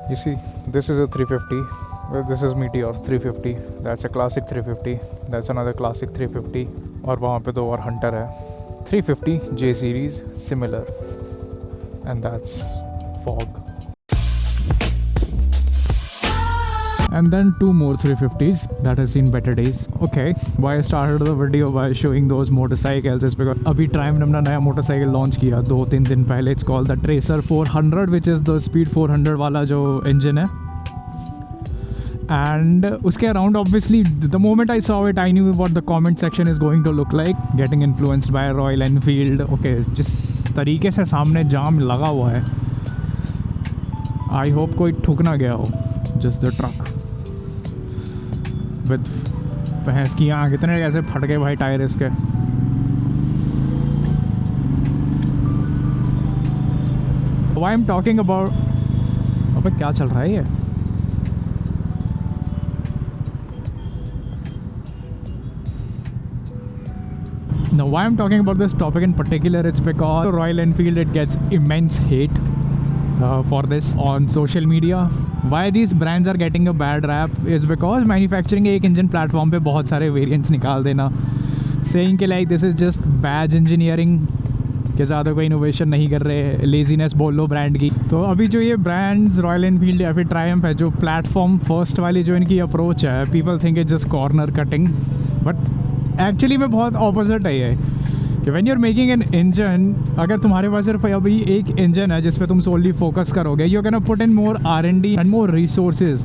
You see, this is a 350. This is Meteor 350. That's a classic 350. That's another classic 350. और वहाँ पे तो और Hunter है. 350 J series similar, and that's Fog. And then two more 350s that has seen better days. Okay, why I started the video by showing those motorcycles is because अभी Triumph ने अपना नया मोटरसाइकिल लॉन्च किया 2-3 दिन पहले. It's called the Tracer 400, which is the Speed 400 वाला जो engine है. And उसके around obviously the moment I saw it I knew what the comment section is going to look like. Getting influenced by Royal Enfield. Okay, जिस तरीके से सामने जाम लगा हुआ है, I hope कोई ठुक ना गया हो. Just the truck with भैंस की आँख. इतने कैसे फट गए भाई टायर इसके. Why I'm talking about, अबे क्या चल रहा है ये. Now why I'm talking about this topic in particular, it's because Royal Enfield, it gets immense hate for this on social media. Why these brands are getting a bad rap is because manufacturing एक engine platform पे बहुत सारे variants निकाल देना, saying कि like this is just badge engineering, कि ज़्यादा कोई इनोवेशन नहीं कर रहे, लेजीनेस बोल लो ब्रांड की. तो अभी जो ये ब्रांड्स रॉयल एनफील्ड या फिर ट्रायम्फ है, जो प्लेटफॉर्म फर्स्ट वाली जो इनकी अप्रोच है, people think it just corner cutting, but actually में बहुत ऑपोजिट है ये. कि when you are making an engine, अगर तुम्हारे पास सिर्फ अभी एक इंजन है जिस पे तुम सोलली फोकस करोगे, you can put in more R&D and more resources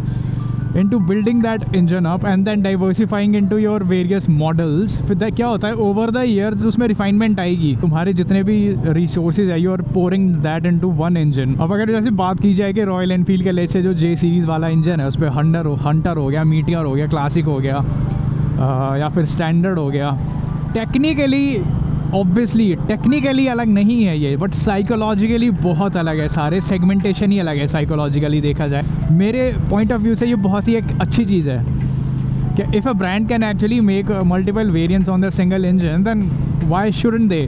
into building that engine up and then diversifying into your various models. फिर that क्या होता है, over the years उसमें refinement आएगी. तुम्हारे जितने भी resources है, you are pouring that into one engine. अब अगर जैसे बात की जाए कि रॉयल एनफील्ड के लेसे जो J सीरीज़ वाला इंजन है, उस पर हंटर हो गया, मीटियर हो गया, क्लासिक हो गया, या फिर स्टैंडर्ड हो गया, टेक्निकली ऑब्वियसली टेक्निकली अलग नहीं है ये, बट साइकोलॉजिकली बहुत अलग है. सारे सेगमेंटेशन ही अलग है साइकोलॉजिकली देखा जाए. मेरे पॉइंट ऑफ व्यू से ये बहुत ही एक अच्छी चीज़ है कि if a brand can actually make multiple variants on the single engine, then why shouldn't they.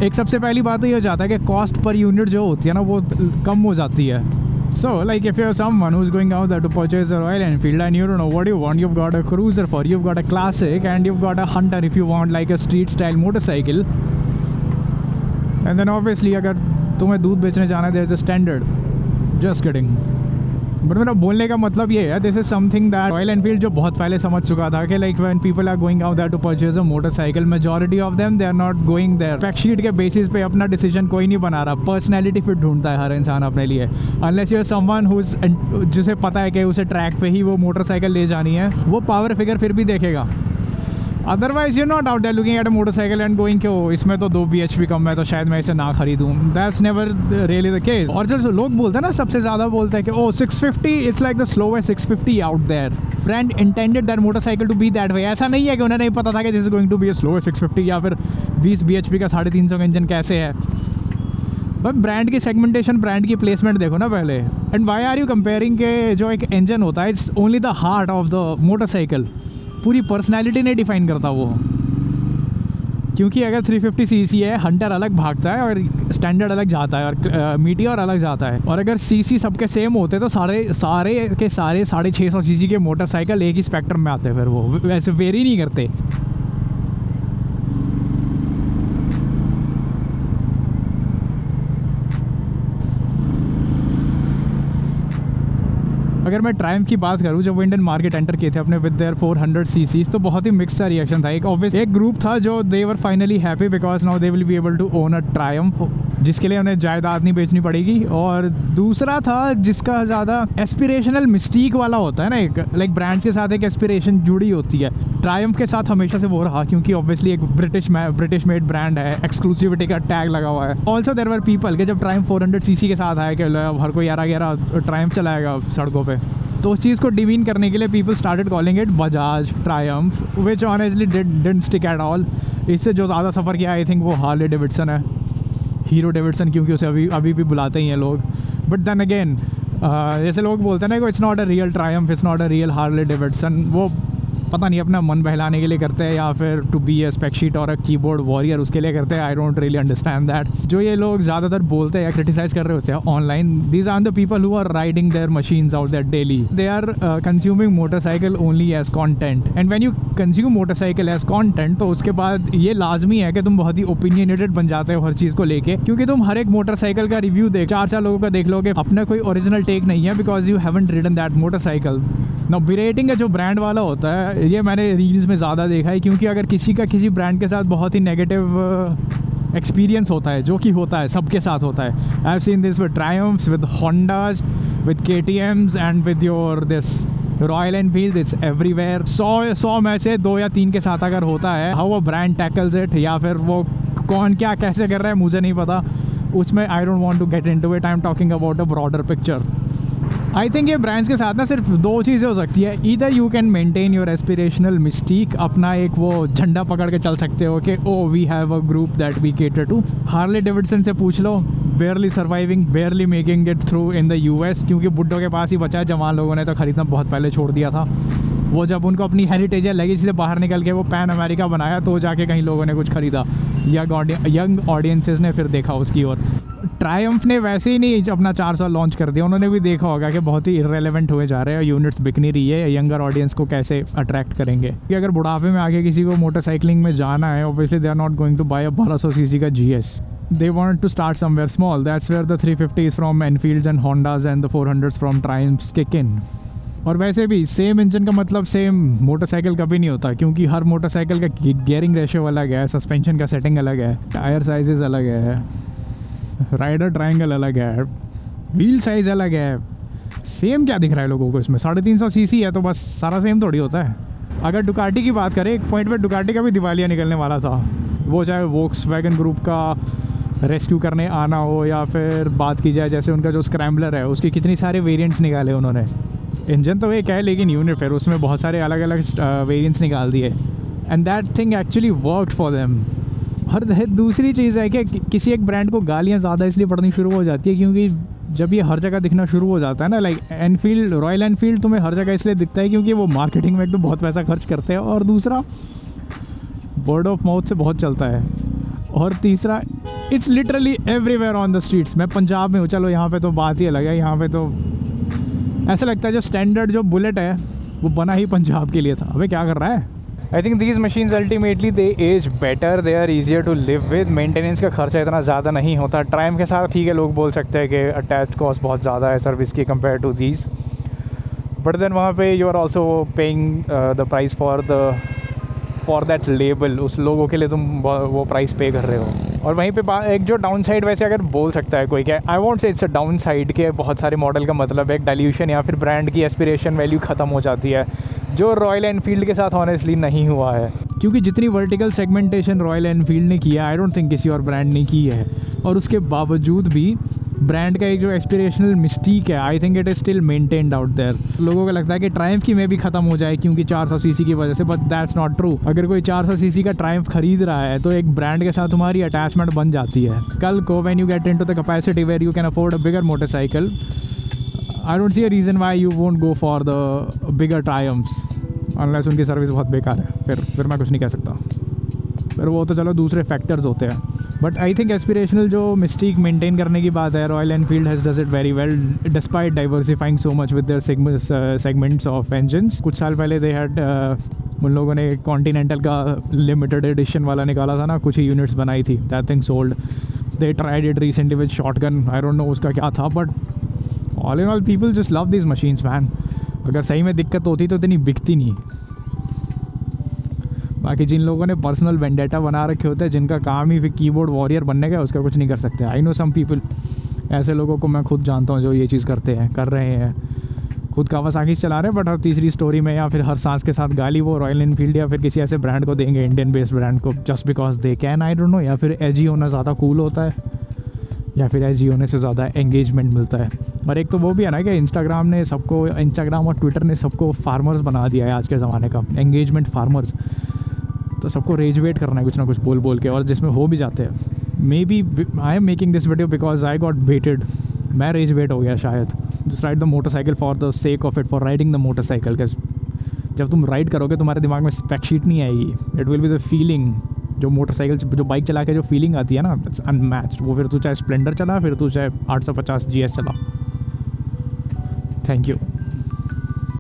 एक सबसे पहली बात तो ये हो जाता है कि कॉस्ट पर यूनिट जो होती है ना, वो कम हो जाती है. So, like if you're someone who's going out there to purchase a Royal Enfield and you don't know what you want, you've got a cruiser for, you've got a classic, and you've got a Hunter if you want like a street style motorcycle. And then obviously अगर तुम्हें दूध बेचने जाना है, there's a standard. Just kidding. But मेरा बोलने का मतलब ये है, this is something that Royal Enfield जो बहुत पहले समझ चुका था कि like when people are going out there to purchase a motorcycle, majority of them they are not going there fact sheet के बेसिस पे. अपना डिसीजन कोई नहीं बना रहा, पर्सनैलिटी फिट ढूंढता है हर इंसान अपने लिए. अनलेस यू आर समवन जिसे पता है कि उसे ट्रैक पे ही वो मोटरसाइकिल ले जानी है, वो पावर फिगर फिर भी देखेगा. Otherwise you not out there looking at a motorcycle and going कि इसमें तो 2 bhp कम है तो शायद मैं इसे ना खरीदूँ. That's never really the case. और जो लोग बोलते हैं ना, सबसे ज़्यादा बोलते हैं कि oh 650 it's like the slowest 650 out there. Brand intended that motorcycle to be that way. ऐसा नहीं है कि उन्हें नहीं पता था कि this is going to be a slowest 650 या फिर 20 bhp का 350 का इंजन कैसे है. बट ब्रांड की सेगमेंटेशन, ब्रांड की प्लेसमेंट देखो ना पहले. And why are you comparing के जो एक इंजन होता है, it's only the heart of the motorcycle. पूरी पर्सनैलिटी नहीं डिफाइन करता वो. क्योंकि अगर 350 सीसी है, हंटर अलग भागता है और स्टैंडर्ड अलग जाता है और मीटियर अलग जाता है. और अगर सीसी सबके सेम होते तो सारे के सारे 650 सीसी के मोटरसाइकिल एक ही स्पेक्ट्रम में आते, फिर वो वैसे वेरी नहीं करते. अगर मैं ट्रायम्फ की बात करूँ, जब वो इंडियन मार्केट एंटर किए थे अपने विद देयर 400 सीसीज, तो बहुत ही मिक्स सा रिएक्शन था. एक ग्रुप था जो they were finally happy because now they will be able to own a Triumph, जिसके लिए उन्हें जायदाद नहीं बेचनी पड़ेगी. और दूसरा था जिसका ज़्यादा एस्पिरेशनल मिस्टीक वाला होता है ना, एक लाइक ब्रांड्स के साथ एक एस्पिरेशन जुड़ी होती है. ट्रायम्फ के साथ हमेशा से वो रहा क्योंकि ऑब्वियसली एक ब्रिटिश मेड ब्रांड है, एक्सक्लूसिविटी का टैग लगा हुआ है. ऑल्सो देयर वर पीपल के जब ट्रायम्फ 400 सीसी के साथ आया कि हर कोई 11 ट्रायम्फ चलाएगा सड़कों पे, तो उस चीज़ को डिमीन करने के लिए people started calling it Bajaj Triumph, which honestly didn't stick at all. इससे जो ज़्यादा सफ़र किया आई थिंक वो हार्ले डेविडसन है, हीरो डेविडसन, क्योंकि उसे अभी भी बुलाते ही हैं लोग. बट देन अगेन जैसे लोग बोलते हैं ना, it's not a real Triumph, it's not a real Harley Davidson. वो पता नहीं अपना मन बहलाने के लिए करते हैं या फिर to be a spec sheet और अ कीबोर्ड वॉरियर उसके लिए करते हैं। I don't really understand that. जो ये लोग ज़्यादातर बोलते हैं या क्रिटिसाइज कर रहे होते हैं online, these are the people who are riding their machines out there daily. They are consuming motorcycle only as content, and when you consume motorcycle as content तो उसके बाद ये लाजमी है कि तुम बहुत ही ओपिनियनेटेड बन जाते हो हर चीज़ को लेके, क्योंकि तुम हर एक मोटरसाइकिल का रिव्यू देख चार लोगों का देख लोगे, अपना कोई ओरिजिनल टेक नहीं है because you haven't ridden that motorcycle. ना बिरेटिंग का जो ब्रांड वाला होता है ये मैंने रील्स में ज़्यादा देखा है, क्योंकि अगर किसी का किसी ब्रांड के साथ बहुत ही नेगेटिव एक्सपीरियंस होता है, जो कि होता है सबके साथ होता है। I have seen this with Triumphs, with Hondas, with KTMs and with your this Royal Enfield, it's everywhere. 100 में से 2 या 3 के साथ अगर होता है, हाउ वो ब्रांड टैकल्स इट या फिर वो कौन क्या कैसे कर रहा है मुझे नहीं पता, उसमें I don't want to get into it. I am talking about a broader picture. I think ये ब्रांड्स के साथ ना सिर्फ 2 चीज़ें हो सकती है, either you can maintain your aspirational mystique, अपना एक वो झंडा पकड़ के चल सकते हो कि oh we have a group that we cater to. Harley Davidson से पूछ लो, barely surviving, barely making it through in the US, क्योंकि बुड्ढों के पास ही बचा है, जवान लोगों ने तो ख़रीदना बहुत पहले छोड़ दिया था। वो जब उनको अपनी हेरिटेज लगी से बाहर निकल के वो पैन अमेरिका बनाया तो जाके कहीं लोगों ने कुछ ख़रीदा, यंग ऑडियंसेस ने फिर देखा उसकी ओर। ट्रायम्फ ने वैसे ही नहीं अपना 400 लॉन्च कर दिया, उन्होंने भी देखा होगा कि बहुत ही इररेलेवेंट हुए जा रहे हैं, यूनिट्स बिक नहीं रही है, यंगर ऑडियंस को कैसे अट्रैक्ट करेंगे। कि अगर बुढ़ापे में आके किसी को मोटरसाइकिलिंग में जाना है, obviously they are not going to buy a 1200 cc का GS। They want to start somewhere small. That's where the 350s from Enfields and Hondas and the 400s from Triumphs kick in. और वैसे भी same engine का मतलब same motorcycle कभी नहीं होता, क्योंकि हर मोटरसाइकिल का गियरिंग रेशियो अलग है, सस्पेंशन का सेटिंग अलग है, टायर साइजेस अलग है, राइडर ट्रायंगल अलग है, व्हील साइज अलग है। सेम क्या दिख रहा है लोगों को इसमें? 350 cc है तो बस सारा सेम थोड़ी होता है। अगर डुकाटी की बात करें, एक पॉइंट पे डुकाटी का भी दिवालिया निकलने वाला था, वो चाहे वोक्सवैगन ग्रुप का रेस्क्यू करने आना हो या फिर बात की जाए जैसे उनका जो स्क्रैम्बलर है उसके कितनी सारे वेरिएंट्स निकाले उन्होंने। इंजन तो एक है लेकिन यूनिट फिर उसमें बहुत सारे अलग अलग वेरिएंट्स निकाल दिए, and that thing actually worked for them. और दूसरी चीज़ है कि किसी एक ब्रांड को गालियाँ ज़्यादा इसलिए पड़नी शुरू हो जाती है क्योंकि जब ये हर जगह दिखना शुरू हो जाता है ना, लाइक एनफील्ड, रॉयल एनफील्ड तुम्हें हर जगह इसलिए दिखता है क्योंकि वो मार्केटिंग में एक तो बहुत पैसा खर्च करते हैं, और दूसरा वर्ड ऑफ माउथ से बहुत चलता है, और तीसरा it's literally everywhere on the streets. मैं पंजाब में हूँ, चलो यहाँ पे तो बात ही अलग है, यहाँ पे तो ऐसा लगता है जो स्टैंडर्ड जो बुलेट है वो बना ही पंजाब के लिए था। अबे क्या कर रहा है? I think these machines ultimately they age better, they are easier to live with, maintenance का खर्चा इतना ज़्यादा नहीं होता। ट्रायम्फ के साथ ठीक है, लोग बोल सकते हैं कि अटैच कॉस्ट बहुत ज़्यादा है सर्विस की compare to these, but then वहाँ पे you are also paying the price for that label, उस लोगों के लिए तुम वो प्राइस पे कर रहे हो। और वहीं पे एक जो डाउन साइड वैसे अगर बोल सकता है कोई, क्या आई वॉन्ट से इट्स अ डाउन साइड के बहुत सारे मॉडल का मतलब एक डाइल्यूशन या फिर ब्रांड की एस्पिरेशन वैल्यू ख़त्म हो जाती है, जो रॉयल एनफील्ड के साथ ऑनेस्टली नहीं हुआ है, क्योंकि जितनी वर्टिकल सेगमेंटेशन रॉयल एनफील्ड ने किया आई डोंट थिंक किसी और ब्रांड ने की है। और उसके बावजूद भी ब्रांड का एक जो एस्पिरेशनल मिस्टीक है, I think it is still maintained out there. लोगों को लगता है कि ट्रायम्फ की में भी ख़त्म हो जाए क्योंकि 400 cc की वजह से, बट दैट्स नॉट ट्रू। अगर कोई 400 cc का ट्रायम्फ खरीद रहा है तो एक ब्रांड के साथ तुम्हारी अटैचमेंट बन जाती है। कल को when you get into the capacity where you can afford a bigger motorcycle, I don't see a reason why you won't go for the bigger Triumphs unless उनकी सर्विस बहुत बेकार है। फिर मैं कुछ नहीं कह सकता, फिर वो तो चलो दूसरे फैक्टर्स होते हैं। बट आई थिंक एस्पिरेशनल जो मिस्टीक मेंटेन करने की बात है, royal Enfield has does it very well despite diversifying so much with their segments of engines. कुछ साल पहले दे हैड उन लोगों ने कॉन्टिनेंटल का लिमिटेड एडिशन वाला निकाला था ना, कुछ ही यूनिट्स बनाई थी, that thing sold. They tried it recently with shotgun, I don't know उसका क्या था, but all in all people just love this machines man. अगर सही में दिक्कत होती तो इतनी बिकती नहीं। बाकी जिन लोगों ने पर्सनल वेंडेटा बना रखे होते हैं, जिनका काम ही फिर कीबोर्ड वॉरियर बनने का, उसका कुछ नहीं कर सकते। आई नो सम पीपल, ऐसे लोगों को मैं खुद जानता हूँ जो ये चीज़ कर रहे हैं, खुद कावासाकी चला रहे हैं, बट हर तीसरी स्टोरी में या फिर हर सांस के साथ गाली वो रॉयल एनफील्ड या फिर किसी ऐसे ब्रांड को देंगे, इंडियन बेस्ड ब्रांड को, just because they can. I don't know, या फिर एजी होना ज़्यादा कूल होता है, या फिर एजी होने से ज़्यादा एंगेजमेंट मिलता है। और एक तो वो भी है ना कि इंस्टाग्राम और ट्विटर ने सबको फार्मर्स बना दिया है आज के ज़माने का, एंगेजमेंट फार्मर्स। तो सबको रेजवेट करना है कुछ ना कुछ बोल के, और जिसमें हो भी जाते हैं। Maybe I am making this video because I got baited, मैं रेजवेट हो गया शायद। Just ride the motorcycle for the sake of it, for riding the motorcycle. जब तुम राइड करोगे तुम्हारे दिमाग में स्पेक शीट नहीं आएगी, it will be the feeling जो मोटरसाइकिल जो बाइक चला के जो फीलिंग आती है ना, इट्स अनमैच्ड। वो फिर तू चाहे स्प्लेंडर चला, फिर तू चाहे 850 GS चला। Thank you.